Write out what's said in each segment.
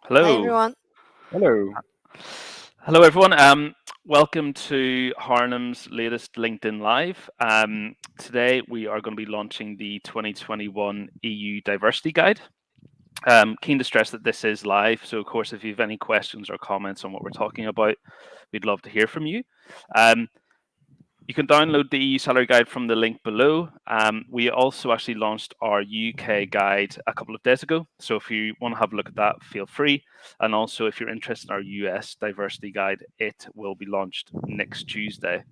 Hi Hello. everyone. Hello. Hello, everyone. Welcome to Harnham's latest LinkedIn Live. Today, we are going to be launching the 2021 EU Diversity Guide. Keen to stress that this is live. So, of course, if you have any questions or comments on what we're talking about, we'd love to hear from you. Um, You can download the EU salary guide from the link below. We also actually launched our UK guide a couple of days ago. So if you want to have a look at that, feel free. And also, if you're interested in our US diversity guide, it will be launched next Tuesday.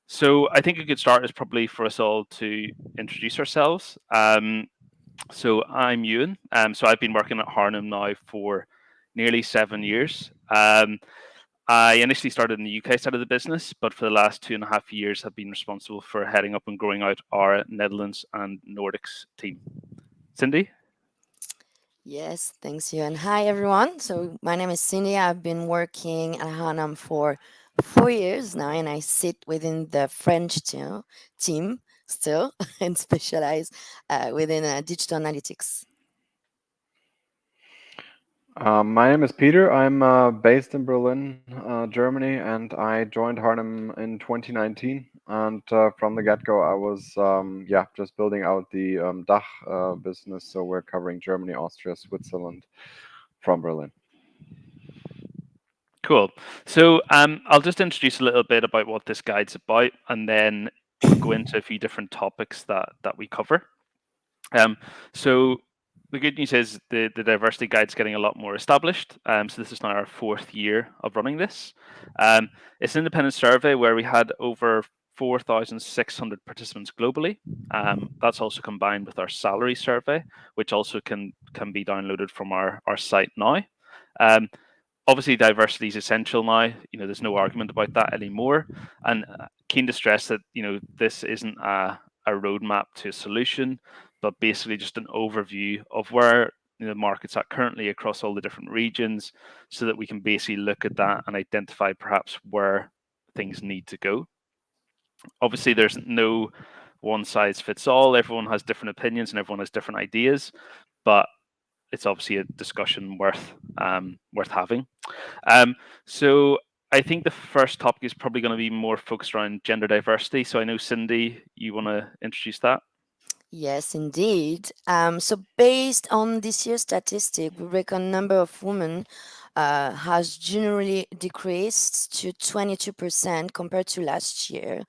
So I think a good start is probably for us all to introduce ourselves. So I'm Ewan. So I've been working at Harnham now for nearly 7 years. I initially started in the UK side of the business, but for the last 2.5 years, have been responsible for heading up and growing out our Netherlands and Nordics team. Cindy? Yes, thanks you. And hi everyone. So my name is Cindy. I've been working at Hanam for 4 years now, and I sit within the team still and specialize within digital analytics. My name is Peter. I'm based in Berlin, Germany, and I joined Harnham in 2019. And from the get-go, I was just building out the DACH business. So we're covering Germany, Austria, Switzerland from Berlin. Cool. So I'll just introduce a little bit about what this guide's about, and then we'll go into a few different topics that we cover. So the good news is the diversity guide's getting a lot more established. So this is now our 4th year of running this. It's an independent survey where we had over 4,600 participants globally. That's also combined with our salary survey, which also can be downloaded from our site now. Um, Obviously, diversity is essential now. There's no argument about that anymore. And keen to stress that this isn't a roadmap to a solution, but basically just an overview of where the market's at currently across all the different regions, so that we can basically look at that and identify perhaps where things need to go. Obviously, there's no one size fits all. Everyone has different opinions and everyone has different ideas, but it's obviously a discussion worth having. So I think the first topic is probably going to be more focused around gender diversity. So I know Cindy, you want to introduce that? Yes, indeed. So based on this year's statistic, we reckon number of women has generally decreased to 22% compared to last year,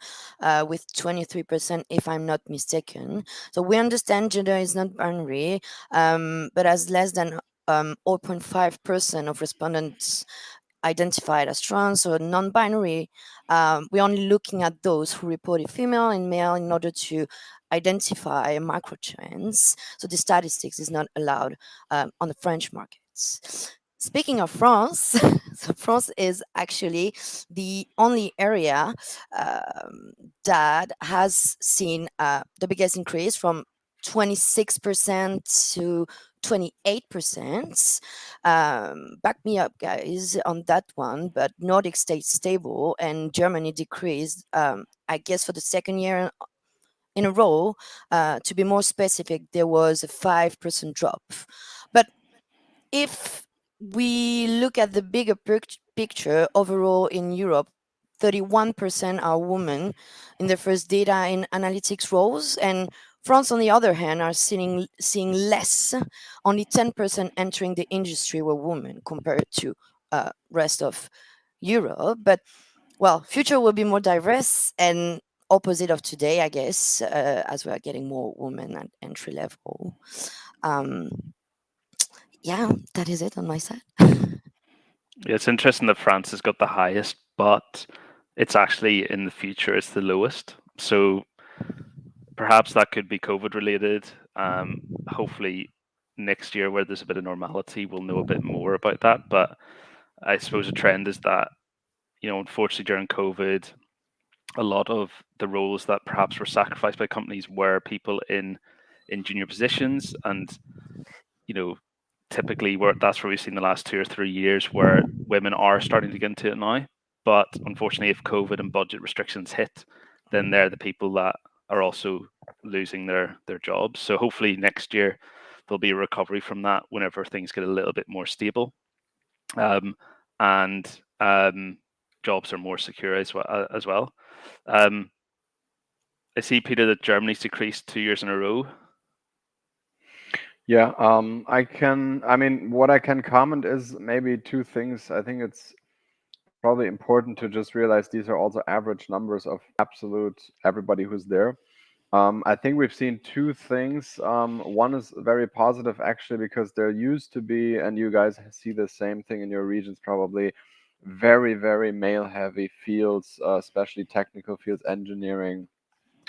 with 23%, if I'm not mistaken. So we understand gender is not binary, but as less than 0.5% of respondents identified as trans or non-binary, we're only looking at those who reported female and male in order to identify macro trends. So the statistics is not allowed on the French markets. Speaking of France, so France is actually the only area that has seen the biggest increase from 26% to 28%. Back me up, guys, on that one. But Nordic stayed stable and Germany decreased, I guess, for the second year in a row. To be more specific, there was a 5% drop. But if we look at the bigger picture overall in Europe, 31% are women in the first data in analytics roles, and France, on the other hand, are seeing less. Only 10% entering the industry were women compared to rest of Europe. But well, future will be more diverse and opposite of today, I guess, as we are getting more women at entry level. Um, yeah, that is it on my side. Yeah, it's interesting that France has got the highest, but it's actually in the future it's the lowest. So perhaps that could be COVID related. Hopefully next year, where there's a bit of normality, we'll know a bit more about that. But I suppose a trend is that unfortunately during COVID, a lot of the roles that perhaps were sacrificed by companies were people in junior positions, and you know typically that's where we've seen the last 2 or 3 years where women are starting to get into it now. But unfortunately, if COVID and budget restrictions hit, then they're the people that are also losing their jobs. So hopefully next year there'll be a recovery from that whenever things get a little bit more stable, um, and jobs are more secure as well. Um, I see, Peter, that Germany's decreased 2 years in a row. Yeah, I mean, what I can comment is maybe two things. I think it's probably important to just realize these are also average numbers of absolute everybody who's there. I think we've seen two things. One is very positive, actually, because there used to be, and you guys see the same thing in your regions probably, very, very male heavy fields, especially technical fields, engineering,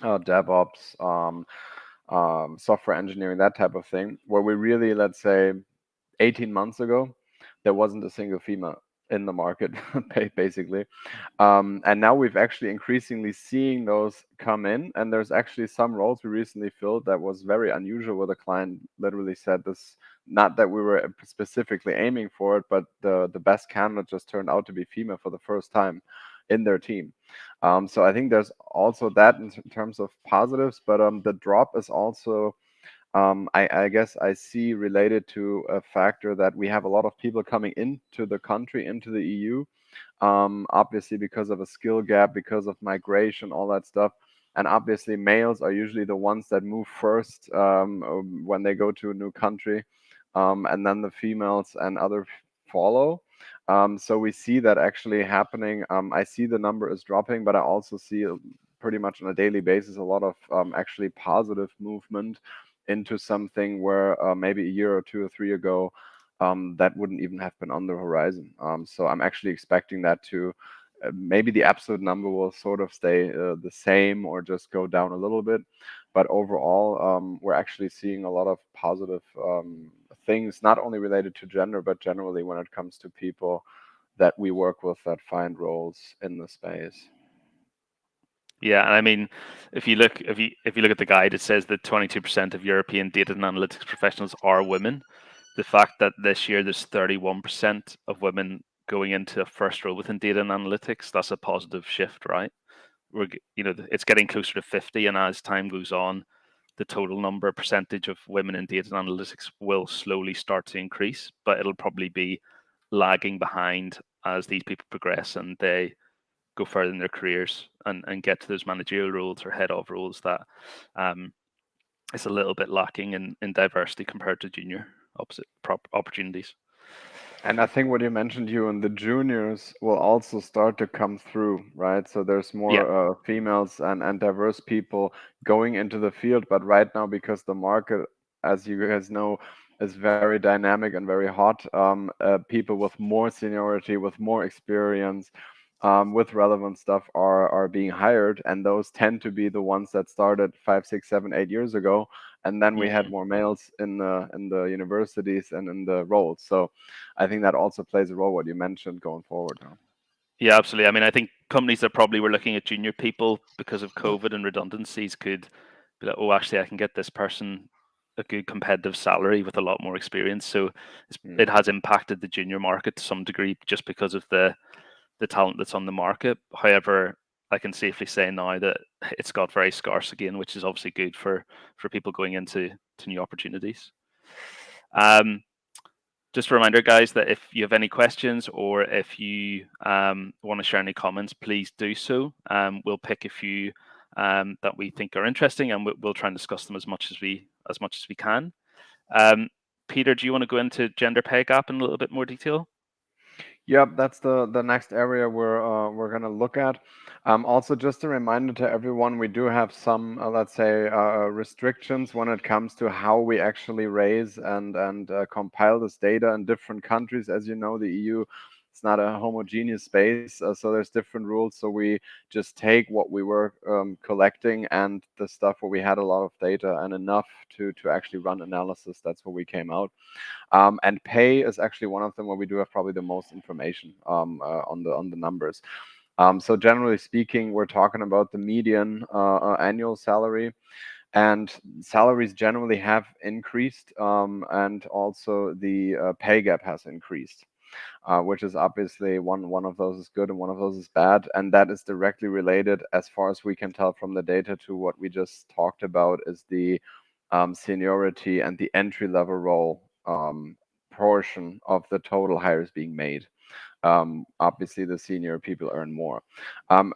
DevOps, software engineering, that type of thing, where we really, let's say, 18 months ago, there wasn't a single female in the market, basically. And now we've actually increasingly seeing those come in, and there's actually some roles we recently filled that was very unusual, where the client literally said this, not that we were specifically aiming for it, but the best candidate just turned out to be female for the first time in their team. So I think there's also that in terms of positives, but the drop is also I guess I see related to a factor that we have a lot of people coming into the country, into the EU, obviously because of a skill gap, because of migration, all that stuff. And obviously, males are usually the ones that move first when they go to a new country, and then the females and other follow. So we see that actually happening. I see the number is dropping, but I also see pretty much on a daily basis a lot of actually positive movement into something where maybe a year or two or three ago that wouldn't even have been on the horizon. So I'm actually expecting that to maybe the absolute number will sort of stay the same or just go down a little bit. But overall, we're actually seeing a lot of positive things, not only related to gender, but generally when it comes to people that we work with that find roles in the space. Yeah, and I mean, if you look at the guide, it says that 22% of European data and analytics professionals are women. The fact that this year there's 31% of women going into a first role within data and analytics, that's a positive shift, right? It's getting closer to 50, and as time goes on, the total number percentage of women in data and analytics will slowly start to increase, but it'll probably be lagging behind as these people progress and they go further in their careers and get to those managerial roles or head of roles that is a little bit lacking in diversity compared to junior opposite opportunities. And I think what you mentioned, you and the juniors will also start to come through, right? So there's Yeah. more females and diverse people going into the field. But right now, because the market, as you guys know, is very dynamic and very hot, people with more seniority, with more experience, with relevant stuff are being hired, and those tend to be the ones that started 5, 6, 7, 8 years ago. And then we had Mhm. more males in the universities and in the roles. So I think that also plays a role what you mentioned going forward now. Yeah, absolutely. I mean, I think companies that probably were looking at junior people because of COVID and redundancies could be like, oh, actually, I can get this person a good competitive salary with a lot more experience. So it Mm. has impacted the junior market to some degree just because of the talent that's on the market. However, I can safely say now that it's got very scarce again, which is obviously good for people going into new opportunities. Um, just a reminder, guys, that if you have any questions or if you want to share any comments, please do so. We'll pick a few that we think are interesting, and we'll try and discuss them as much as we can. Um, Peter, do you want to go into gender pay gap in a little bit more detail? Yep, that's the next area we're gonna look at. Also, just a reminder to everyone, we do have some, let's say, restrictions when it comes to how we actually raise and compile this data in different countries. As you know, the EU, it's not a homogeneous space, so there's different rules. So we just take what we were collecting and the stuff where we had a lot of data and enough to actually run analysis. That's where we came out. And pay is actually one of them where we do have probably the most information on the numbers. So generally speaking, we're talking about the median annual salary, and salaries generally have increased, and also the pay gap has increased. Which is obviously one of those is good and one of those is bad, and that is directly related, as far as we can tell from the data, to what we just talked about, is the seniority and the entry level role portion of the total hires being made. Obviously, the senior people earn more.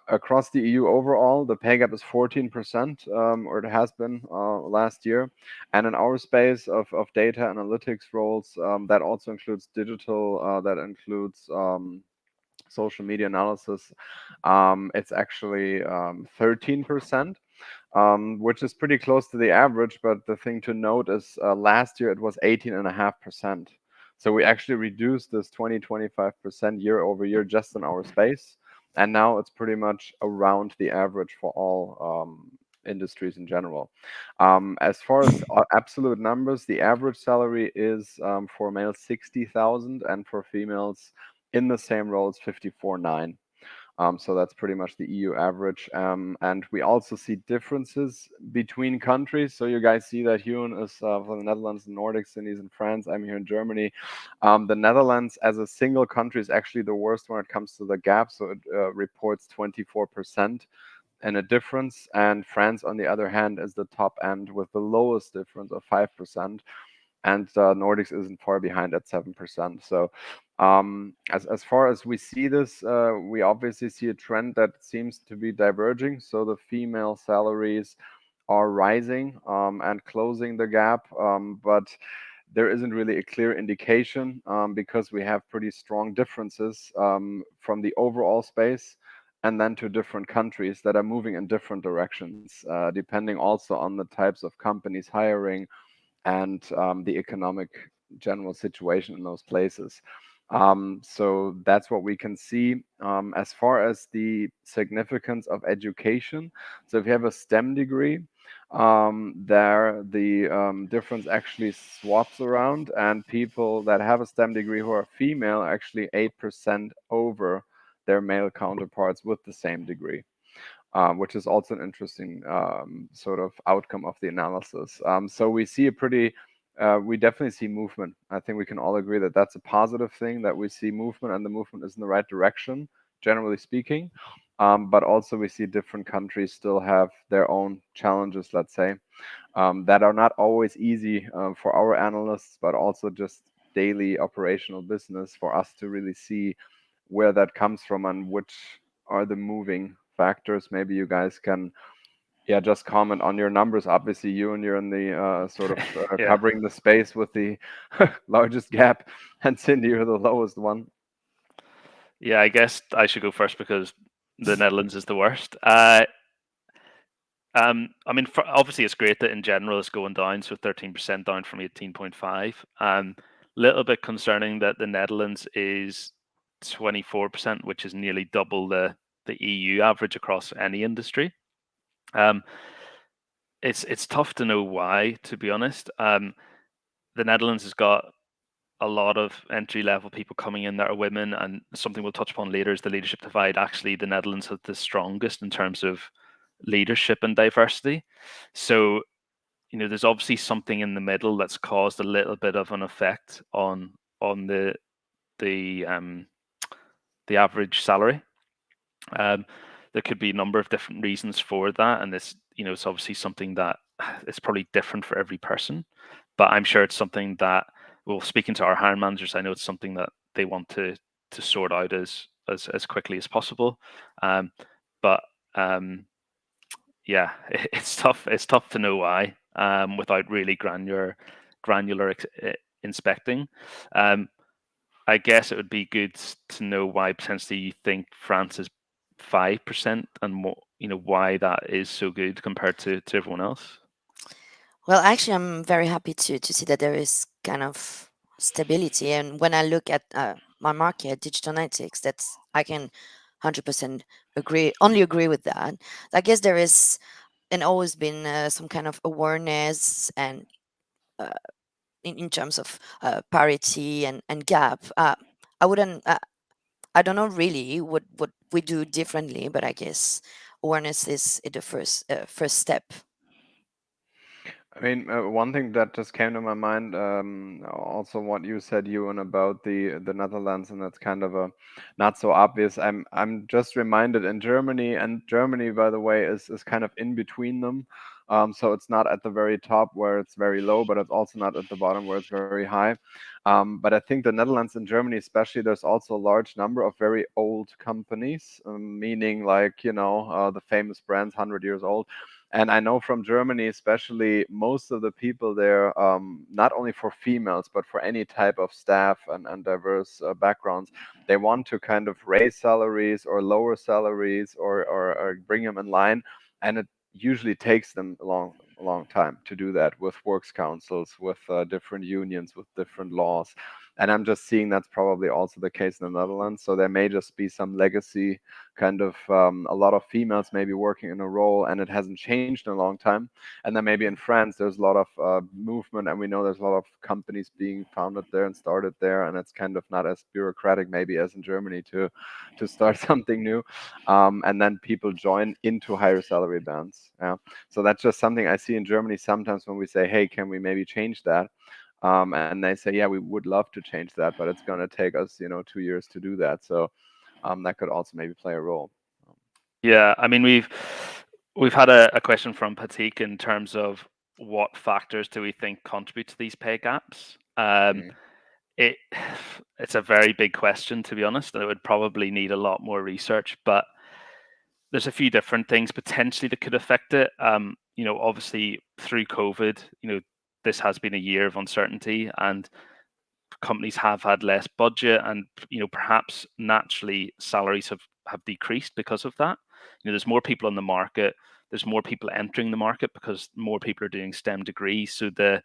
Across the EU overall, the pay gap is 14%, or it has been last year. And in our space of data analytics roles, that also includes digital, that includes social media analysis. It's actually 13%, which is pretty close to the average. But the thing to note is last year it was 18.5%. So we actually reduced this 20-25% year over year just in our space. And now it's pretty much around the average for all industries in general. As far as absolute numbers, the average salary is for males 60,000 and for females in the same roles 54.9. So that's pretty much the EU average. And we also see differences between countries. So you guys see that Hyun is from the Netherlands and Nordics, and he's in France. I'm here in Germany. The Netherlands as a single country is actually the worst when it comes to the gap. So it reports 24% and a difference. And France, on the other hand, is the top end with the lowest difference of 5%. And Nordics isn't far behind at 7%. So as far as we see this, we obviously see a trend that seems to be diverging. So the female salaries are rising and closing the gap, but there isn't really a clear indication because we have pretty strong differences from the overall space and then to different countries that are moving in different directions, depending also on the types of companies hiring and the economic general situation in those places. So that's what we can see. As far as the significance of education, so if you have a STEM degree, there the difference actually swaps around, and people that have a STEM degree who are female are actually 8% over their male counterparts with the same degree. Which is also an interesting sort of outcome of the analysis. So we see a pretty, we definitely see movement. I think we can all agree that that's a positive thing, that we see movement and the movement is in the right direction, generally speaking. But also we see different countries still have their own challenges, let's say, that are not always easy for our analysts, but also just daily operational business for us to really see where that comes from and which are the moving factors. Maybe you guys can, yeah, just comment on your numbers. Obviously, you and you're in the sort of Yeah. covering the space with the largest gap, and Cindy, you're the lowest one. Yeah, I guess I should go first because the Netherlands is the worst. I mean, obviously, it's great that in general it's going down, so 13% down from 18.5. Little bit concerning that the Netherlands is 24%, which is nearly double the EU average across any industry. It's tough to know why, to be honest. The Netherlands has got a lot of entry level people coming in that are women, and something we'll touch upon later is the leadership divide. Actually, the Netherlands has the strongest in terms of leadership and diversity. So, there's obviously something in the middle that's caused a little bit of an effect on the average salary. There could be a number of different reasons for that, and this, it's obviously something that is probably different for every person. But I'm sure it's something that, well, speaking to our hiring managers, I know it's something that they want to sort out as quickly as possible. But yeah, it's tough. It's tough to know why without really granular inspecting. I guess it would be good to know why potentially you think France is 5% and what, why that is so good compared to everyone else. Well, actually, I'm very happy to see that there is kind of stability. And when I look at my market, digital analytics, that's I can 100% only agree with that. I guess there is and always been some kind of awareness and uh, in terms of parity and gap. I wouldn't. I don't know really what we do differently, but I guess awareness is the first step. I mean, one thing that just came to my mind, also what you said, Ewan, about the Netherlands, and that's kind of a not so obvious. I'm just reminded in Germany, and Germany, by the way, is kind of in between them. So it's not at the very top where it's very low, but it's also not at the bottom where it's very high. But I think the Netherlands and Germany, especially, there's also a large number of very old companies, meaning like, the famous brands, 100 years old. And I know from Germany, especially, most of the people there, not only for females, but for any type of staff and diverse backgrounds, they want to kind of raise salaries or lower salaries, or bring them in line. And it usually takes them a long time to do that, with works councils, with different unions, with different laws. And I'm just seeing that's probably also the case in the Netherlands. So there may just be some legacy, kind of, a lot of females maybe working in a role, and it hasn't changed in a long time. And then maybe in France, there's a lot of movement, and we know there's a lot of companies being founded there and started there, and it's kind of not as bureaucratic maybe as in Germany to start something new. And then people join into higher salary bands. Yeah. So that's just something I see in Germany sometimes when we say, hey, can we maybe change that? And they say, yeah, we would love to change that, but it's going to take us, 2 years to do that. So that could also maybe play a role. Yeah, I mean, we've had a question from Patik in terms of what factors do we think contribute to these pay gaps. Mm. It it's a very big question, to be honest, and it would probably need a lot more research. But there's a few different things potentially that could affect it. Obviously through COVID, this has been a year of uncertainty, and companies have had less budget, and perhaps naturally salaries have decreased because of that. There's more people on the market, there's more people entering the market because more people are doing STEM degrees, so the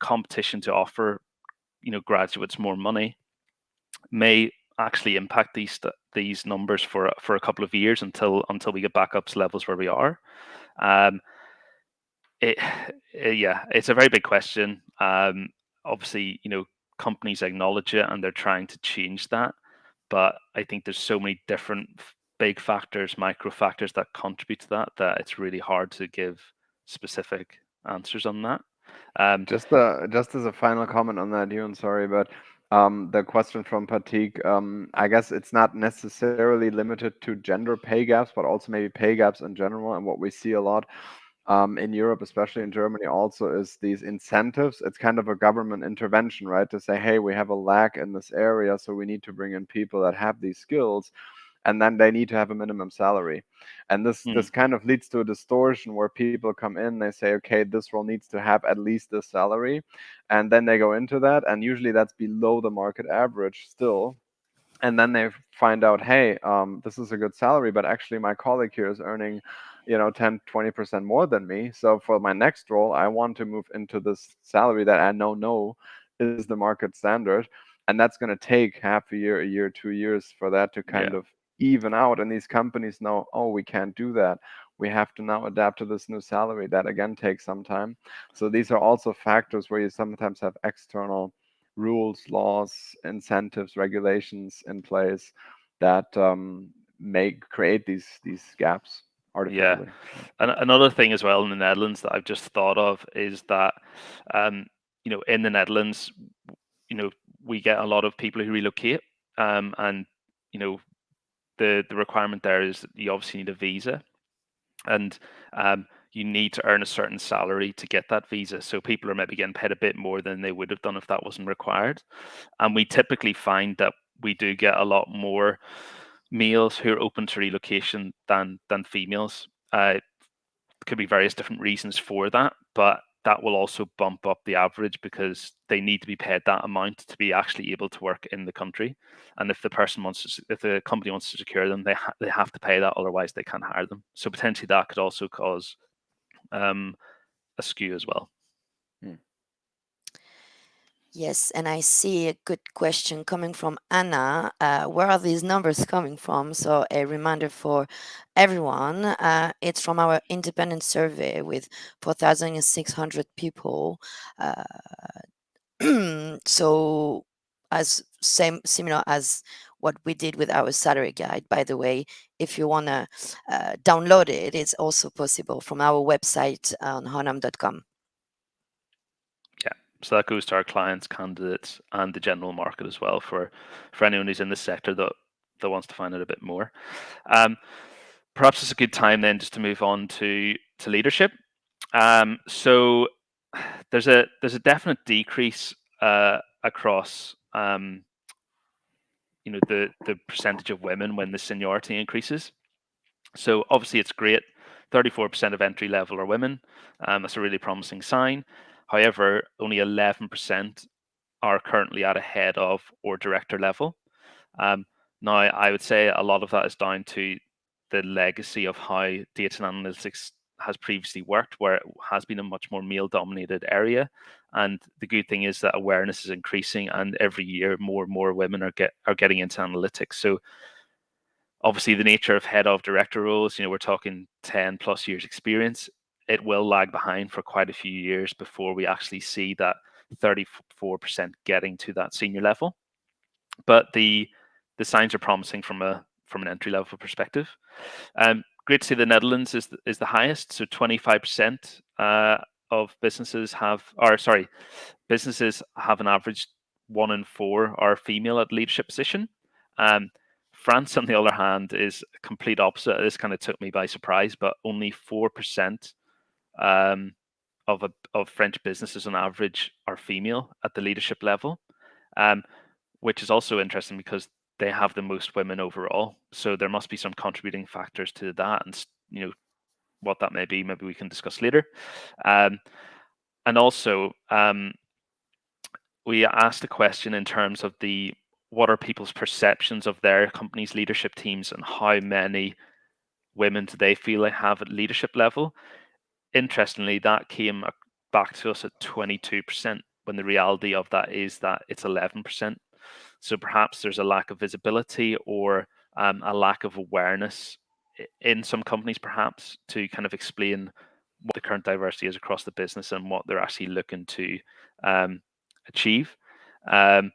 competition to offer graduates more money may actually impact these numbers for a couple of years until we get back up to levels where we are. um, it, yeah, it's a very big question. Obviously, companies acknowledge it and they're trying to change that, but I think there's so many different big factors, micro factors that contribute to that it's really hard to give specific answers on that. Just as a final comment on that, Ewan, sorry, but the question from Patik, I guess it's not necessarily limited to gender pay gaps, but also maybe pay gaps in general. And what we see a lot in Europe, especially in Germany, also is these incentives. It's kind of a government intervention, right? To say, hey, we have a lack in this area, so we need to bring in people that have these skills, and then they need to have a minimum salary. And this Mm, kind of leads to a distortion where people come in, they say, okay, this role needs to have at least this salary, and then they go into that, and usually that's below the market average still. And then they find out, hey, this is a good salary, but actually my colleague here is earning 10-20% more than me. So for my next role, I want to move into this salary that I know no is the market standard. And that's going to take half a year, 2 years for that to yeah, kind of even out. And these companies know, oh, we can't do that. We have to now adapt to this new salary. That again takes some time. So these are also factors where you sometimes have external rules, laws, incentives, regulations in place that may create these gaps yeah. artificially. And another thing as well in the Netherlands that I've just thought of is that, um, in the Netherlands, you know, we get a lot of people who relocate, and you know, the requirement there is that you obviously need a visa, and you need to earn a certain salary to get that visa. So people are maybe getting paid a bit more than they would have done if that wasn't required. And we typically find that we do get a lot more males who are open to relocation than females. Could be various different reasons for that, but that will also bump up the average because they need to be paid that amount to be actually able to work in the country. And if if the company wants to secure them, they have to pay that, otherwise they can't hire them. So potentially that could also cause um, a skew as well. Hmm. Yes, and I see a good question coming from Anna. Where are these numbers coming from? So, a reminder for everyone, it's from our independent survey with 4,600 people. Uh, so, as similar as what we did with our salary guide, by the way, if you want to download it, it's also possible from our website on honam.com. Yeah. So that goes to our clients, candidates, and the general market as well for anyone who's in the sector that wants to find out a bit more. Um, Perhaps it's a good time then just to move on to leadership. So there's a definite decrease across the percentage of women when the seniority increases. So obviously it's great. 34% of entry level are women. That's a really promising sign. However, only 11% are currently at a head of or director level. Um, Now, I would say a lot of that is down to the legacy of how data and analytics has previously worked, where it has been a much more male-dominated area. And the good thing is that awareness is increasing, and every year more and more women are getting into analytics. So obviously, the nature of head of director roles, we're talking 10+ years experience. It will lag behind for quite a few years before we actually see that 34% getting to that senior level. But the signs are promising from an entry level perspective. Great to see the Netherlands is the highest. So 25% of businesses have an average 1 in 4 are female at leadership position. Um, France, on the other hand, is a complete opposite. This kind of took me by surprise, but only 4% um, of French businesses on average are female at the leadership level. Um, which is also interesting because they have the most women overall. So there must be some contributing factors to that, and what that may be. Maybe we can discuss later. Um, and also, we asked a question in terms of what are people's perceptions of their company's leadership teams and how many women do they feel they have at leadership level. Interestingly, that came back to us at 22%, when the reality of that is that it's 11%. So perhaps there's a lack of visibility or a lack of awareness in some companies, perhaps, to kind of explain what the current diversity is across the business and what they're actually looking to achieve. Um,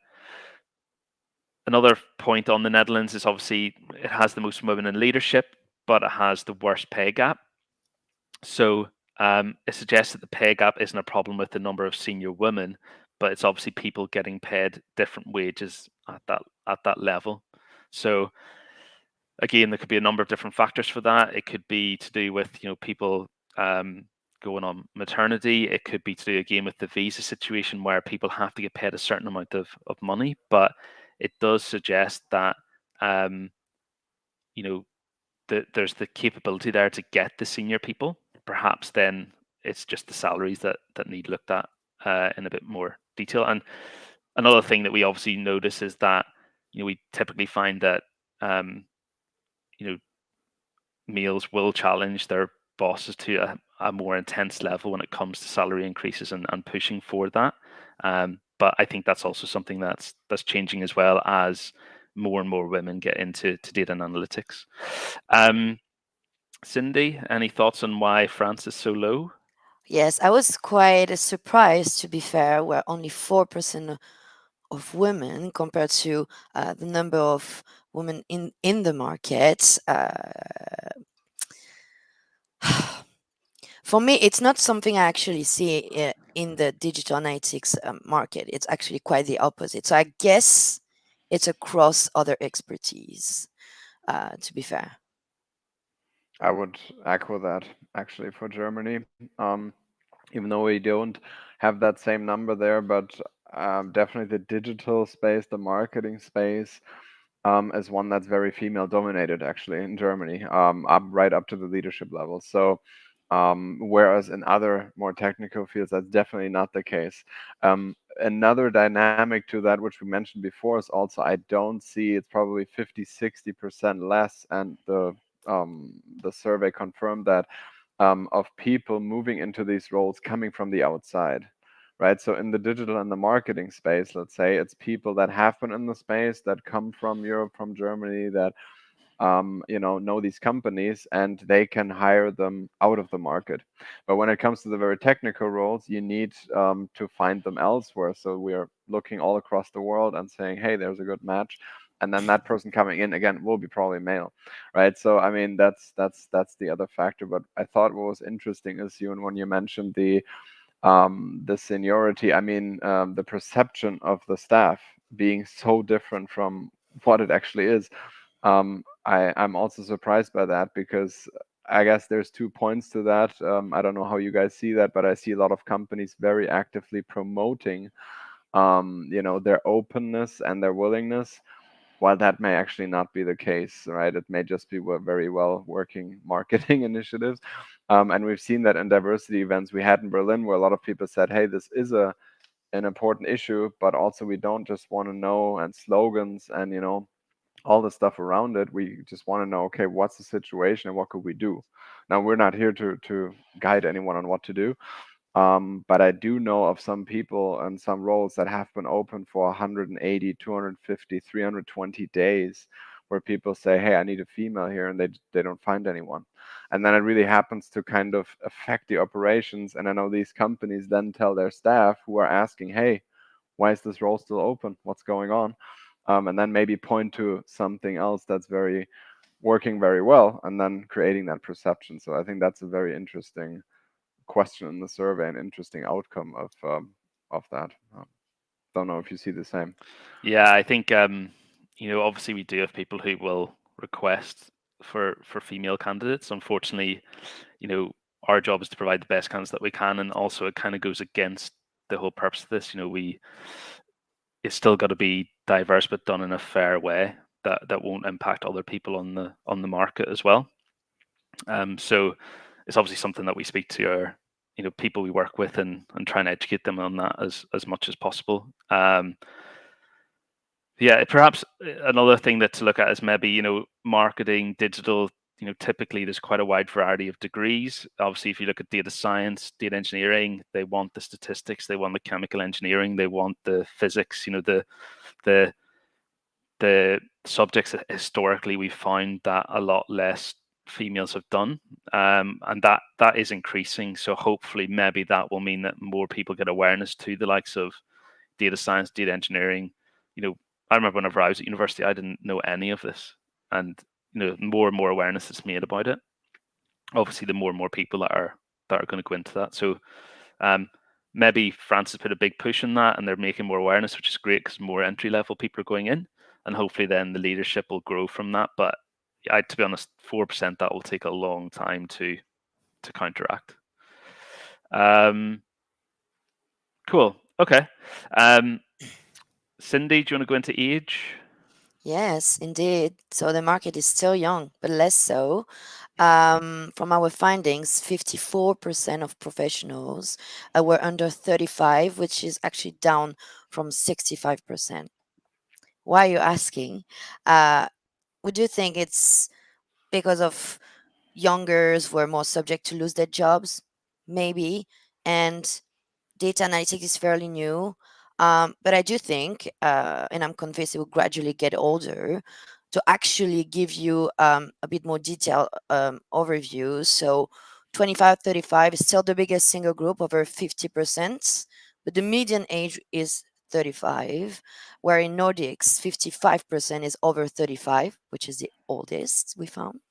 Another point on the Netherlands is obviously it has the most women in leadership, but it has the worst pay gap. So it suggests that the pay gap isn't a problem with the number of senior women, but it's obviously people getting paid different wages at that level. So again, there could be a number of different factors for that. It could be to do with people going on maternity. It could be to do again with the visa situation where people have to get paid a certain amount of money. But it does suggest that you know there's the capability there to get the senior people. Perhaps then it's just the salaries that need looked at in a bit more detail. And another thing that we obviously notice is that we typically find that you know males will challenge their bosses to a more intense level when it comes to salary increases and pushing for that. But I think that's also something that's changing as well as more and more women get into data and analytics. Cindy, any thoughts on why France is so low? Yes, I was quite surprised, to be fair, where only 4% of women compared to the number of women in the market. For me, it's not something I actually see in the digital analytics market. It's actually quite the opposite. So I guess it's across other expertise, to be fair. I would echo that actually for Germany. Even though we don't have that same number there, but definitely the digital space, the marketing space, is one that's very female dominated actually in Germany, right up to the leadership level. So, whereas in other more technical fields, that's definitely not the case. Another dynamic to that, which we mentioned before, is also I don't see it's probably 50-60% less, and the survey confirmed that of people moving into these roles coming from the outside, right? So in the digital and the marketing space, let's say it's people that have been in the space that come from Europe, from Germany, that know these companies and they can hire them out of the market. But when it comes to the very technical roles, you need to find them elsewhere. So we are looking all across the world and saying, hey, there's a good match. And then that person coming in again will be probably male, right? So I mean that's the other factor. But I thought what was interesting is when you mentioned the seniority. I mean, the perception of the staff being so different from what it actually is. I'm also surprised by that because I guess there's 2 points to that. I don't know how you guys see that, but I see a lot of companies very actively promoting, their openness and their willingness, while that may actually not be the case, right? It may just be very well working marketing initiatives. And we've seen that in diversity events we had in Berlin, where a lot of people said, hey, this is an important issue, but also we don't just want to know and slogans and, all the stuff around it. We just want to know, okay, what's the situation and what could we do? Now, we're not here to guide anyone on what to do, but I do know of some people and some roles that have been open for 180, 250, 320 days, where people say, hey, I need a female here, and they don't find anyone. And then it really happens to kind of affect the operations. And I know these companies then tell their staff who are asking, hey, why is this role still open? What's going on? And then maybe point to something else that's very working very well, and then creating that perception. So I think that's a very interesting question in the survey, an interesting outcome of that. Don't know if you see the same. Yeah, I think obviously we do have people who will request for female candidates. Unfortunately, our job is to provide the best candidates that we can, and also it kind of goes against the whole purpose of this. It's still got to be diverse, but done in a fair way that won't impact other people on the market as well. So it's obviously something that we speak to our people we work with, and try and educate them on that as much as possible. Yeah, perhaps another thing that to look at is maybe marketing, digital. Typically there's quite a wide variety of degrees. Obviously, if you look at data science, data engineering, they want the statistics, they want the chemical engineering, they want the physics. The the subjects that historically we found that a lot less females have done, and that is increasing. So hopefully, maybe that will mean that more people get awareness to the likes of data science, data engineering. I remember whenever I was at university, I didn't know any of this, and more and more awareness is made about it. Obviously, the more and more people that are going to go into that. So um, maybe France has put a big push in that, and they're making more awareness, which is great because more entry level people are going in, and hopefully then the leadership will grow from that. But to be honest, 4% that will take a long time to counteract. Cool. Okay. Cindy, do you want to go into age? Yes, indeed. So the market is still young, but less so. From our findings, 54% of professionals were under 35, which is actually down from 65%. Why are you asking? Uh, would you think it's because of youngers were more subject to lose their jobs? Maybe. And data analytics is fairly new. But I do think, and I'm convinced it will gradually get older to actually give you a bit more detailed overview. So 25-35 is still the biggest single group, over 50%, but the median age is 35, where in Nordics, 55% is over 35, which is the oldest we found.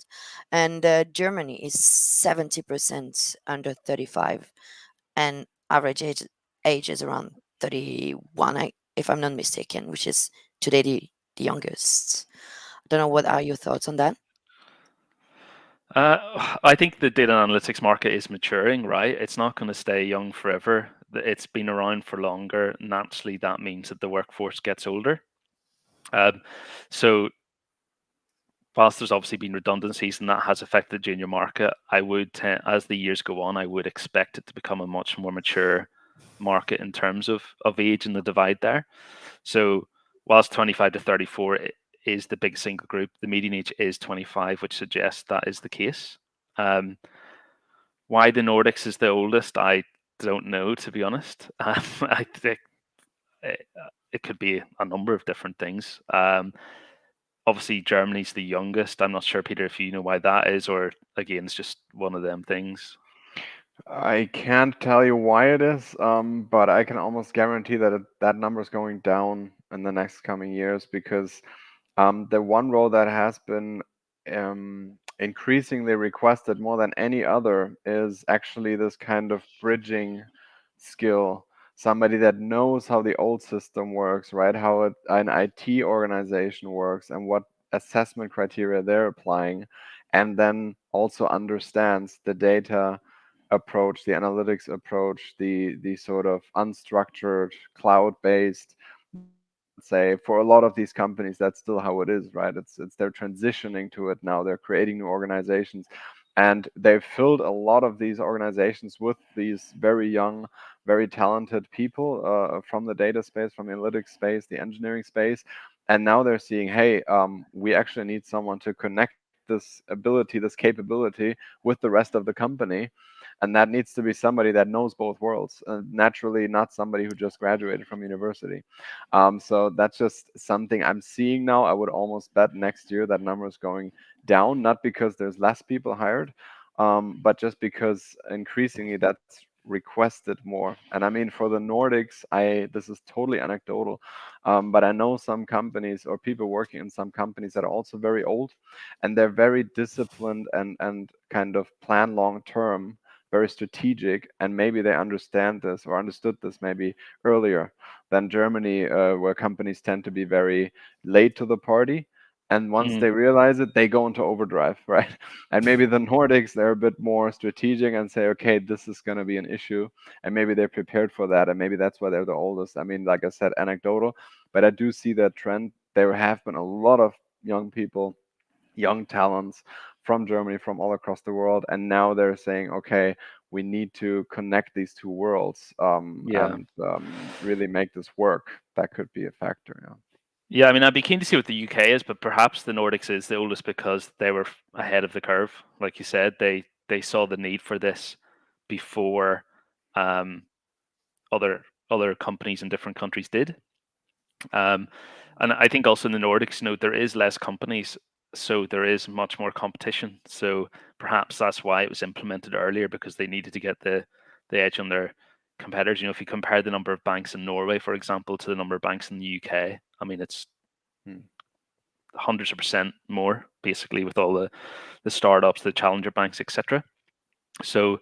And Germany is 70% under 35, and average age is around 31, if I'm not mistaken, which is today the youngest. I don't know, what are your thoughts on that? I think the data analytics market is maturing, right? It's not going to stay young forever. It's been around for longer. Naturally, that means that the workforce gets older. So whilst there's obviously been redundancies and that has affected the junior market, as the years go on, I would expect it to become a much more mature market in terms of age and the divide there. So whilst 25 to 34 is the big single group, the median age is 25, which suggests that is the case. Why the Nordics is the oldest, I don't know, to be honest. I think it could be a number of different things. Obviously, Germany's the youngest. I'm not sure, Peter, if you know why that is, or again, it's just one of them things. I can't tell you why it is, but I can almost guarantee that that number is going down in the next coming years, because the one role that has been increasingly requested more than any other is actually this kind of bridging skill. Somebody that knows how the old system works, right? How an IT organization works, and what assessment criteria they're applying, and then also understands the data approach, the analytics approach, the sort of unstructured cloud-based, let's say, for a lot of these companies, that's still how it is, right? It's they're transitioning to it now. They're creating new organizations, and they've filled a lot of these organizations with these very young, very talented people from the data space, from the analytics space, the engineering space, and now they're seeing, hey, we actually need someone to connect this ability, this capability with the rest of the company, and that needs to be somebody that knows both worlds. Naturally, not somebody who just graduated from university. So that's just something I'm seeing now. I would almost bet next year that number is going down, not because there's less people hired, but just because increasingly that's requested more. And I mean, for the Nordics, I this is totally anecdotal, but I know some companies or people working in some companies that are also very old, and they're very disciplined and kind of plan long term, very strategic, and maybe they understand this or understood this maybe earlier than Germany, where companies tend to be very late to the party. And once Mm. they realize it, they go into overdrive, right? And maybe the Nordics, they're a bit more strategic and say, okay, this is going to be an issue. And maybe they're prepared for that. And maybe that's why they're the oldest. I mean, like I said, anecdotal, but I do see that trend. There have been a lot of young people, young talents from Germany, from all across the world, and now they're saying, okay, we need to connect these two worlds, Yeah. and really make this work. That could be a factor. Yeah. Yeah, I mean, I'd be keen to see what the UK is, but perhaps the Nordics is the oldest because they were ahead of the curve. Like you said, they saw the need for this before um, other other companies in different countries did. Um, and I think also in the Nordics, there is less companies, so there is much more competition. So perhaps that's why it was implemented earlier because they needed to get the edge on their competitors. If you compare the number of banks in Norway, for example, to the number of banks in the UK, I mean it's Hmm. hundreds of percent more, basically, with all the startups, the challenger banks, etc. So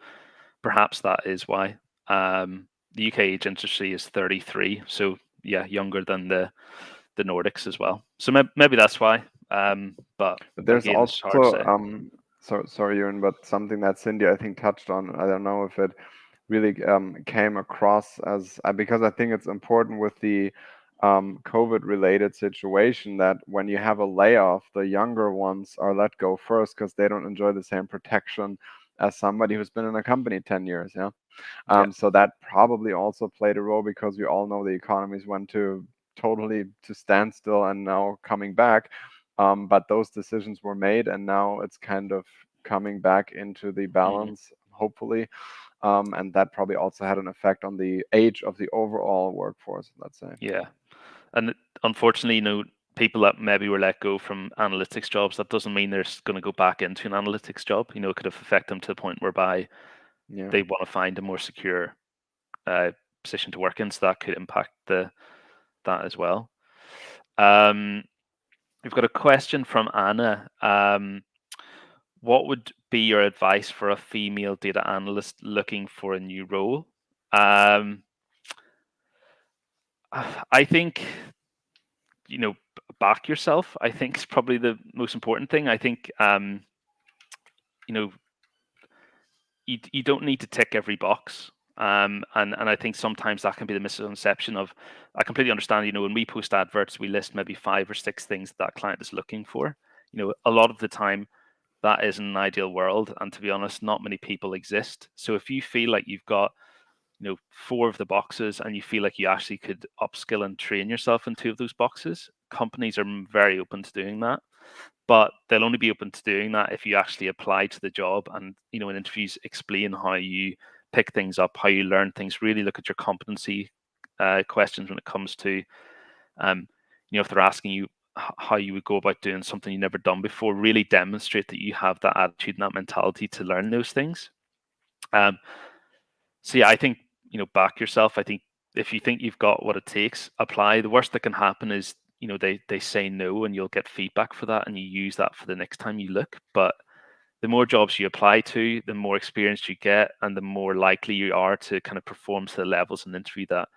perhaps that is why. The UK age industry is 33, so yeah, younger than the Nordics as well. So maybe that's why. But But there's again, it's also, hard to say. sorry, Ewan, but something that Cindy I think touched on. I don't know if it really came across as because I think it's important with the COVID related situation that when you have a layoff, the younger ones are let go first because they don't enjoy the same protection as somebody who's been in a company 10 years. Yeah. Yeah, So that probably also played a role because we all know the economies went to totally to standstill and now coming back. But those decisions were made, and now it's kind of coming back into the mhm, balance, hopefully. And that probably also had an effect on the age of the overall workforce, let's say. yeah. And unfortunately, people that maybe were let go from analytics jobs, that doesn't mean they're going to go back into an analytics job. It could have affected them to the point whereby Yeah. they want to find a more secure uh, position to work in. So that could impact that as well. Um, we've got a question from Anna. What would be your advice for a female data analyst looking for a new role? Um, I think, back yourself, I think is probably the most important thing. I think, you know, you don't need to tick every box. And I think sometimes that can be the misconception of, I completely understand, when we post adverts, we list maybe 5 or 6 things that client is looking for. A lot of the time that is an ideal world. And to be honest, not many people exist. So if you feel like you've got 4 of the boxes and you feel like you actually could upskill and train yourself in 2 of those boxes, companies are very open to doing that. But they'll only be open to doing that if you actually apply to the job and, in interviews, explain how you pick things up, how you learn things, really look at your competency questions when it comes to, um, if they're asking you how you would go about doing something you've never done before, really demonstrate that you have that attitude and that mentality to learn those things. Um, so yeah, I think, back yourself. I think if you think you've got what it takes, apply. The worst that can happen is, they say no and you'll get feedback for that and you use that for the next time you look. But the more jobs you apply to, the more experience you get and the more likely you are to kind of perform to the levels in the interview that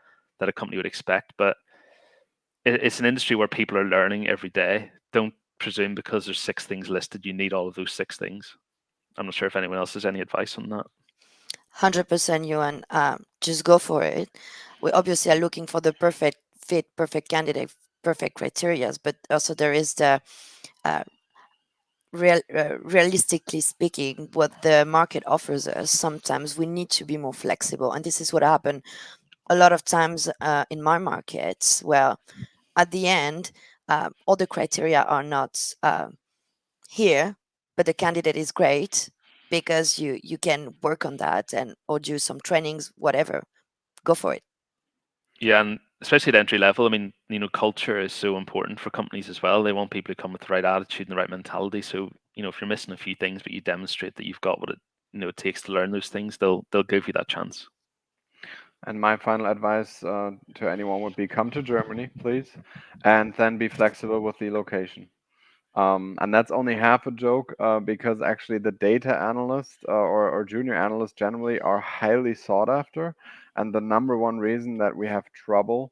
a company would expect. But it's an industry where people are learning every day. presume because there's 6 things listed, you need all of those 6 things. I'm not sure if anyone else has any advice on that. 100% Yuan. Just go for it. We obviously are looking for the perfect fit, perfect candidate, perfect criterias, but also there is the uh, realistically speaking, what the market offers us. Sometimes we need to be more flexible, and this is what happened a lot of times in my markets, where at the end, all the criteria are not here, but the candidate is great because you can work on that and or do some trainings, whatever. Go for it. Yeah, and especially at entry level, I mean, culture is so important for companies as well. They want people to come with the right attitude and the right mentality. So, if you're missing a few things, but you demonstrate that you've got what it takes to learn those things, they'll give you that chance. And my final advice to anyone would be come to Germany, please, and then be flexible with the location. And that's only half a joke because actually the data analysts or junior analysts generally are highly sought after. And the number one reason that we have trouble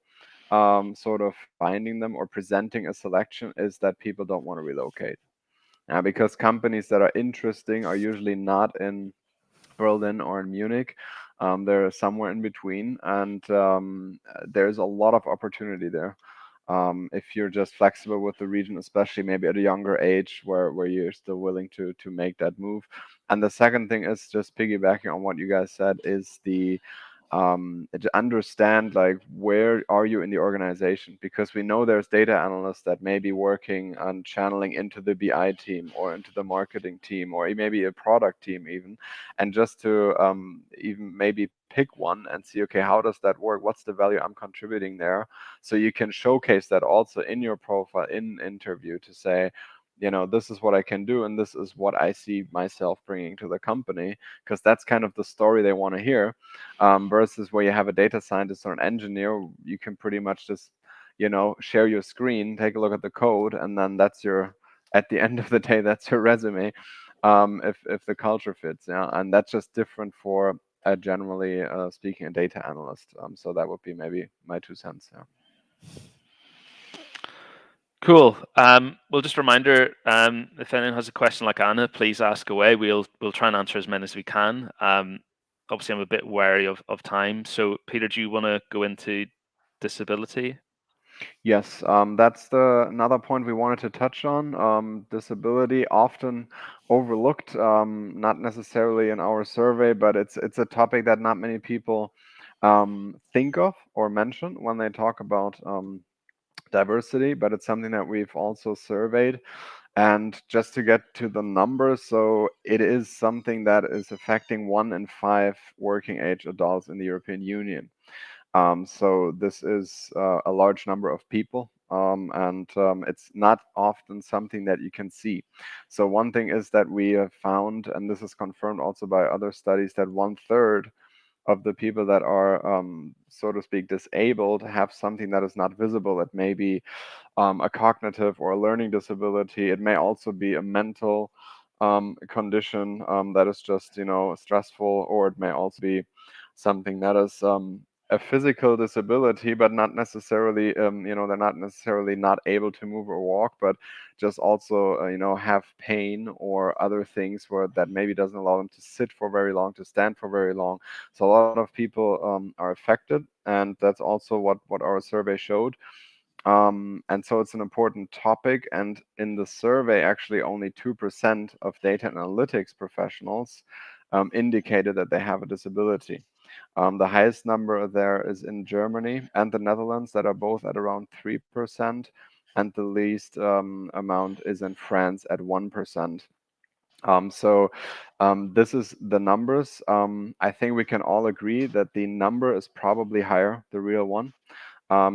sort of finding them or presenting a selection is that people don't want to relocate. Because companies that are interesting are usually not in Berlin or in Munich. They're somewhere in between, and there's a lot of opportunity there. If you're just flexible with the region, especially maybe at a younger age where you're still willing to make that move. And the second thing is just piggybacking on what you guys said is the to understand like where are you in the organization, because we know there's data analysts that may be working on channeling into the BI team or into the marketing team or maybe a product team even, and just to even maybe pick one and see, okay, how does that work, what's the value I'm contributing there, so you can showcase that also in your profile in interview to say, this is what I can do and this is what I see myself bringing to the company, because that's kind of the story they want to hear. Versus where you have a data scientist or an engineer, you can pretty much just share your screen, take a look at the code, and then that's your, at the end of the day, that's your resume. If the culture fits, yeah, and that's just different for generally speaking a data analyst. So that would be maybe my 2 cents. Yeah. Cool. Well, just a reminder, if anyone has a question like Anna, please ask away. We'll try and answer as many as we can. Obviously, I'm a bit wary of time. So, Peter, do you want to go into disability? Yes, that's the another point we wanted to touch on. Disability often overlooked, not necessarily in our survey, but it's a topic that not many people think of or mention when they talk about diversity. But it's something that we've also surveyed. And just to get to the numbers, so it is something that is affecting 1 in 5 working age adults in the European Union. So this is a large number of people, and it's not often something that you can see. So one thing is that we have found, and this is confirmed also by other studies, that 1/3 of the people that are, so to speak, disabled have something that is not visible. It may be a cognitive or a learning disability. It may also be a mental condition that is just, stressful, or it may also be something that is a physical disability, but not necessarily, they're not necessarily not able to move or walk, but just also, have pain or other things where that maybe doesn't allow them to sit for very long, to stand for very long. So a lot of people are affected, and that's also what our survey showed. And so it's an important topic. And in the survey, actually, only 2% of data analytics professionals indicated that they have a disability. The highest number there is in Germany and the Netherlands, that are both at around 3%. And the least amount is in France at 1%. This is the numbers. I think we can all agree that the number is probably higher, the real one,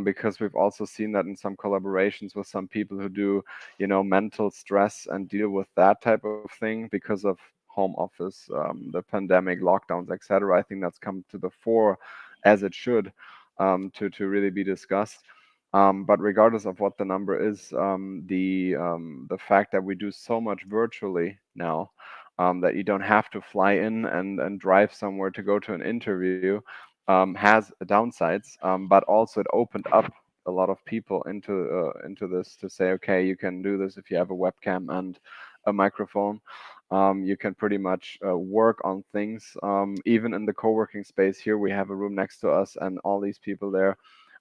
because we've also seen that in some collaborations with some people who do, mental stress and deal with that type of thing because of home office, the pandemic, lockdowns, etc. I think that's come to the fore as it should, to really be discussed. But regardless of what the number is, the fact that we do so much virtually now, that you don't have to fly in and drive somewhere to go to an interview, has downsides, but also it opened up a lot of people into this to say, okay, you can do this if you have a webcam and a microphone. You can pretty much work on things. Even in the co-working space here, we have a room next to us, and all these people there,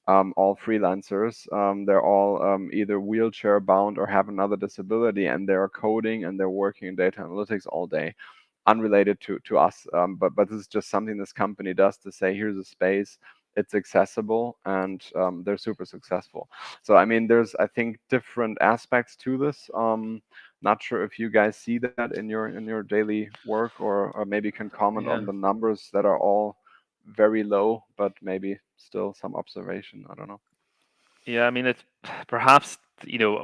all freelancers. They're all either wheelchair bound or have another disability, and they're coding and they're working in data analytics all day, unrelated to us. But this is just something this company does to say, here's a space, it's accessible, and they're super successful. So I mean, there's, I think, different aspects to this. Not sure if you guys see that in your daily work, or maybe can comment Yeah. on the numbers that are all very low, but maybe still some observation. I don't know. Yeah, I mean, it's perhaps,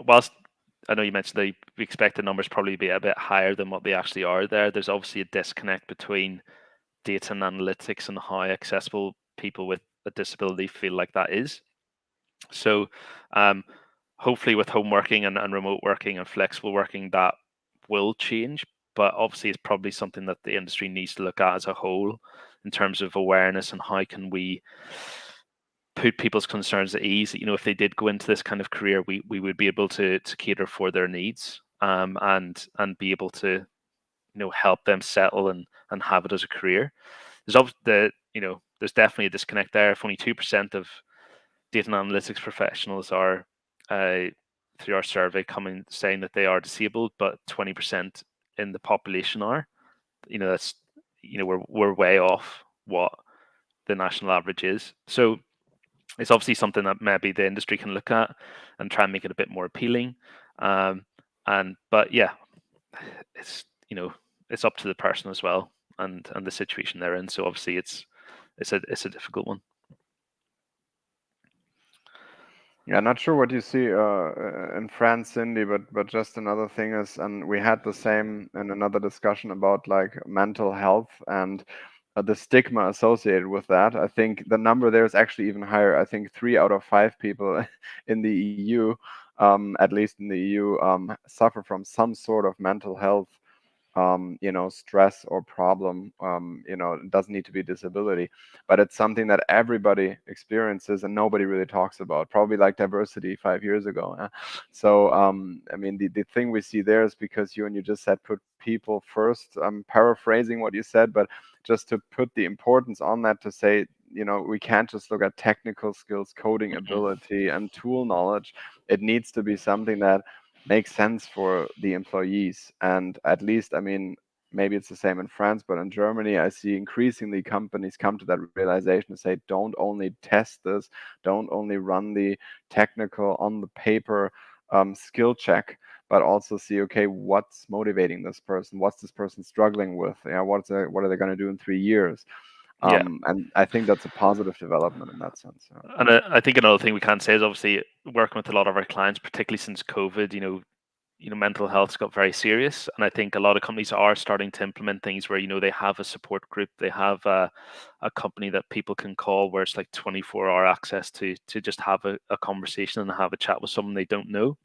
whilst I know you mentioned that we expect the numbers probably be a bit higher than what they actually are there, there's obviously a disconnect between data and analytics and how accessible people with a disability feel like that is. So, um, hopefully, with home working and remote working and flexible working, that will change. But obviously, it's probably something that the industry needs to look at as a whole in terms of awareness and how can we put people's concerns at ease. If they did go into this kind of career, we would be able to cater for their needs, and be able to help them settle and have it as a career. There's definitely a disconnect there. If only 2% of data and analytics professionals are, through our survey, coming saying that they are disabled, but 20% in the population are. That's we're way off what the national average is. So it's obviously something that maybe the industry can look at and try and make it a bit more appealing. But yeah, it's it's up to the person as well, and the situation they're in. So obviously it's a difficult one. Yeah, not sure what you see in France, Cindy, but just another thing is, and we had the same in another discussion about like mental health and the stigma associated with that. I think the number there is actually even higher. I think 3 out of 5 people in the EU, at least in the EU, suffer from some sort of mental health, stress or problem. It doesn't need to be disability, but it's something that everybody experiences and nobody really talks about. Probably like diversity 5 years ago. So, I mean, the thing we see there is because you just said put people first. I'm paraphrasing what you said, but just to put the importance on that to say, we can't just look at technical skills, coding Mhm. ability, and tool knowledge. It needs to be something that makes sense for the employees. And at least, I mean, maybe it's the same in France, but in Germany, I see increasingly companies come to that realization to say, don't only test this, don't only run the technical on the paper skill check, but also see, okay, what's motivating this person? What's this person struggling with? Yeah, what are they going to do in 3 years? Yeah. And I think that's a positive development in that sense. Yeah. And I think another thing we can say is obviously working with a lot of our clients, particularly since COVID, mental health's got very serious, and I think a lot of companies are starting to implement things where they have a support group, they have a company that people can call where it's like 24-hour access to just have a conversation and have a chat with someone they don't know.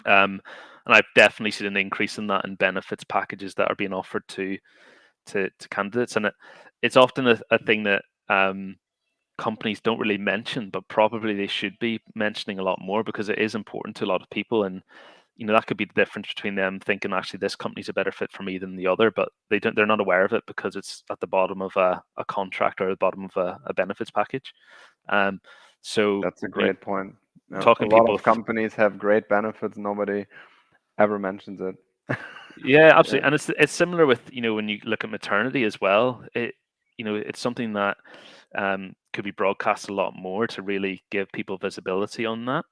And I've definitely seen an increase in that in benefits packages that are being offered to candidates, and it's often a thing that companies don't really mention, but probably they should be mentioning a lot more because it is important to a lot of people. And that could be the difference between them thinking actually this company's a better fit for me than the other, but they're not aware of it because it's at the bottom of a contract or the bottom of a benefits package. Um, so That's a great point. Yeah, a talking to lot people, of companies have great benefits. Nobody ever mentions it. yeah, Yeah, absolutely, and it's similar with when you look at maternity as well. It's something that could be broadcast a lot more to really give people visibility on that.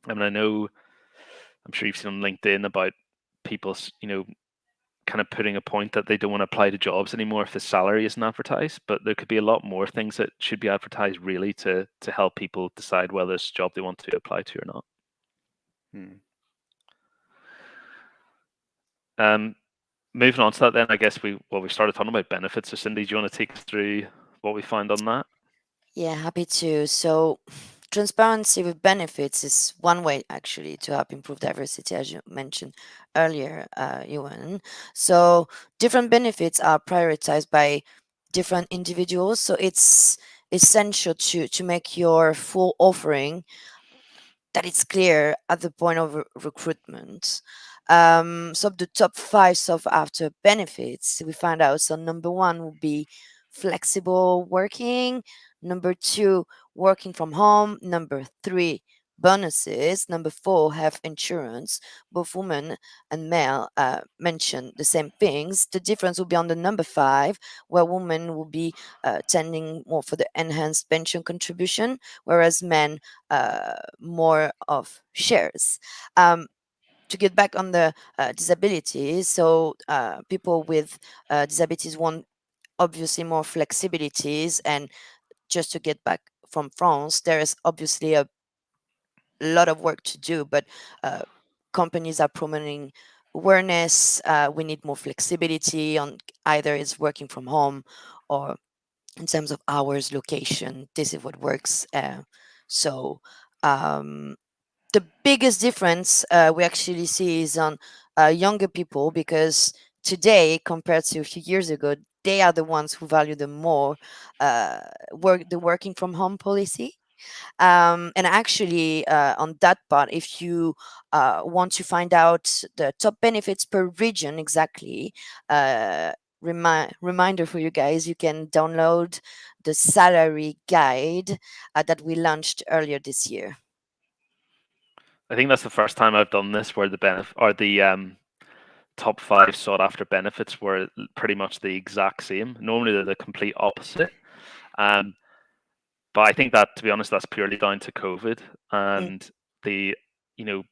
I mean, I'm sure you've seen on LinkedIn about people, kind of putting a point that they don't want to apply to jobs anymore if the salary isn't advertised. But there could be a lot more things that should be advertised really to help people decide whether it's a job they want to apply to or not. hmm. Um, Moving on to that, then I guess we started talking about benefits. So Cindy, do you want to take us through what we found on that? Yeah, happy to. So, transparency with benefits is one way actually to help improve diversity, as you mentioned earlier, Ewan. So, different benefits are prioritized by different individuals. So, it's essential to make your full offering that it's clear at the point of recruitment. So the top five sought after benefits we find out. So number one would be flexible working. Number two, working from home. Number three, bonuses. Number four, health insurance. Both women and male mention the same things. The difference will be on the number five, where women will be tending more for the enhanced pension contribution, whereas men more of shares. To get back on the disabilities, so people with disabilities want obviously more flexibilities. And just to get back from France, there is obviously a lot of work to do, but uh, companies are promoting awareness. We need more flexibility on either it's working from home or in terms of hours, location. This is what works. So um, the biggest difference we actually see is on younger people, because today compared to a few years ago, they are the ones who value the more the working from home policy. And actually, on that part, if you want to find out the top benefits per region exactly, uh, reminder for you guys, you can download the salary guide that we launched earlier this year. I think that's the first time I've done this where the benefit or the top five sought after benefits were pretty much the exact same. Normally they're the complete opposite. Um, but I think that, to be honest, that's purely down to COVID Mm, and the, you know,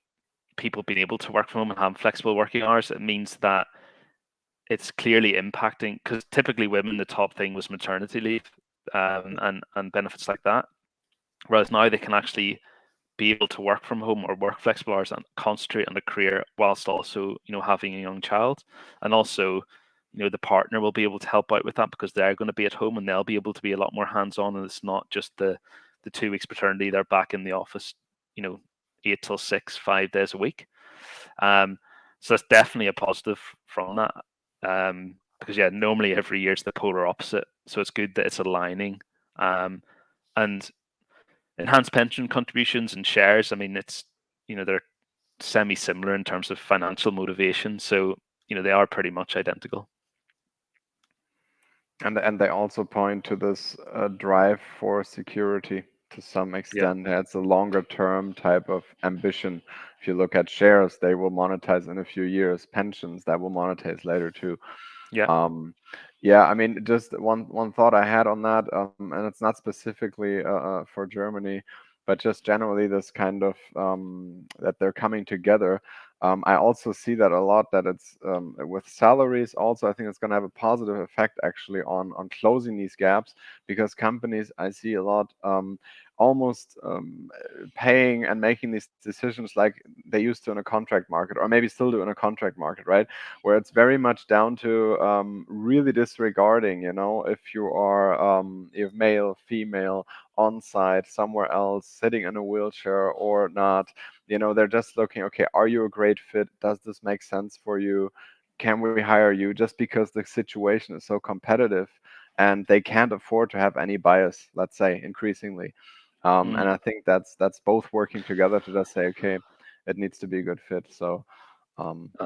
people being able to work from home and have flexible working hours. It means that it's clearly impacting, because typically women, the top thing was maternity leave and benefits like that. Whereas now they can actually be able to work from home or work flexible hours and concentrate on the career whilst also, having a young child. And also, the partner will be able to help out with that because they're going to be at home and they'll be able to be a lot more hands-on, and it's not just the 2 weeks paternity, they're back in the office, 8 till 6, 5 days a week. So that's definitely a positive from that. Because yeah, normally every year is the polar opposite. So it's good that it's aligning. And enhanced pension contributions and shares, I mean, they're semi-similar in terms of financial motivation. So, they are pretty much identical. And they also point to this drive for security to some Yeah. extent. It's a longer term type of ambition. If you look at shares, they will monetize in a few years. Pensions, that will monetize later too. Yeah. Um, yeah, I mean, just one thought I had on that, and it's not specifically for Germany, but just generally this kind of that they're coming together. I also see that a lot, that it's with salaries. Also, I think it's going to have a positive effect actually on closing these gaps, because companies, I see a lot, almost paying and making these decisions like they used to in a contract market, or maybe still do in a contract market, right? Where it's very much down to really disregarding, if you are if male, female, on site, somewhere else, sitting in a wheelchair or not. They're just looking, okay, are you a great fit? Does this make sense for you? Can we hire you? Just because the situation is so competitive and they can't afford to have any bias, let's say, increasingly. And Mm. I think that's both working together to just say, okay, it needs to be a good fit. So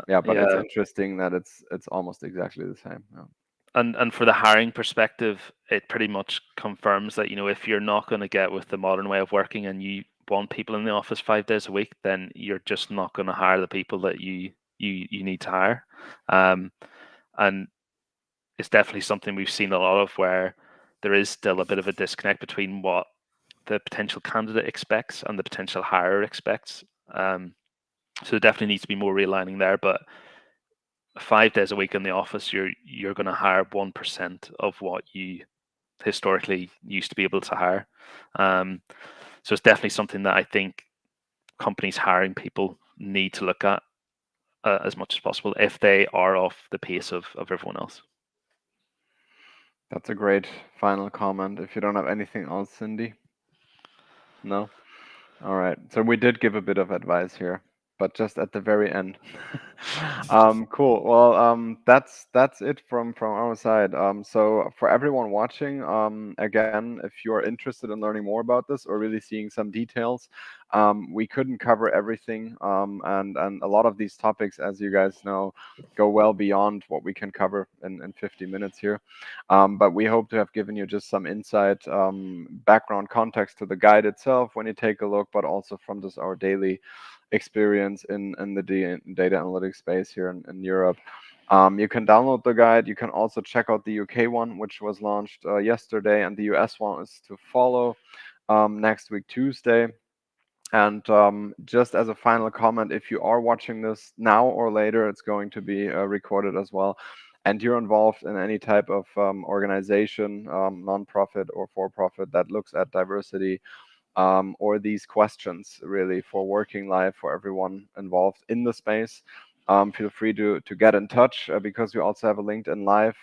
yeah, but it's Yeah. interesting that it's almost exactly the same. Yeah. And for the hiring perspective, it pretty much confirms that, if you're not going to get with the modern way of working and you want people in the office 5 days a week, then you're just not going to hire the people that you need to hire. And it's definitely something we've seen a lot of, where there is still a bit of a disconnect between what the potential candidate expects and the potential hirer expects. So there definitely needs to be more realigning there. But 5 days a week in the office, you're going to hire 1% of what you historically used to be able to hire. So it's definitely something that I think companies hiring people need to look at as much as possible if they are off the pace of everyone else. That's a great final comment. If you don't have anything else, Cindy? No? All right. So we did give a bit of advice here, but just at the very end. Cool. Well, that's it from our side. So for everyone watching, again, if you're interested in learning more about this or really seeing some details, we couldn't cover everything, and a lot of these topics, as you guys know, go well beyond what we can cover in 50 minutes here. But we hope to have given you just some insight, background context to the guide itself when you take a look, but also from just our daily experience in the data analytics space here in Europe. You can download the guide. You can also check out the UK one, which was launched yesterday, and the US one is to follow next week, Tuesday. And just as a final comment, if you are watching this now or later, it's going to be recorded as well. And you're involved in any type of organization, nonprofit or for-profit that looks at diversity, or these questions really for working life for everyone involved in the space, feel free to get in touch, because we also have a LinkedIn Live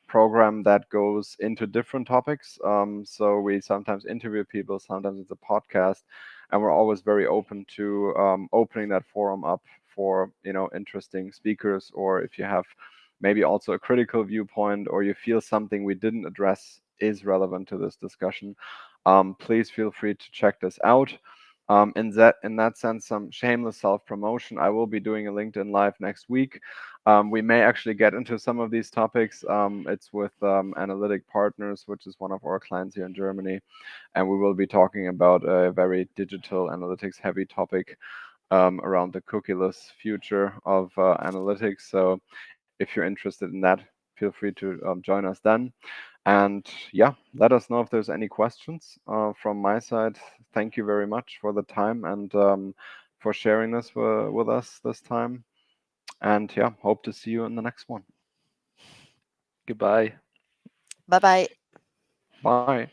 program that goes into different topics. So we sometimes interview people, sometimes it's a podcast, and we're always very open to opening that forum up for interesting speakers, or if you have maybe also a critical viewpoint, or you feel something we didn't address is relevant to this discussion, please feel free to check this out. In that sense, some shameless self promotion. I will be doing a LinkedIn Live next week. We may actually get into some of these topics. It's with Analytic Partners, which is one of our clients here in Germany, and we will be talking about a very digital analytics heavy topic, around the cookieless future of analytics. So if you're interested in that, feel free to join us then. And yeah, let us know if there's any questions from my side. Thank you very much for the time, and for sharing this with us this time. And yeah, hope to see you in the next one. Goodbye. Bye bye. Bye.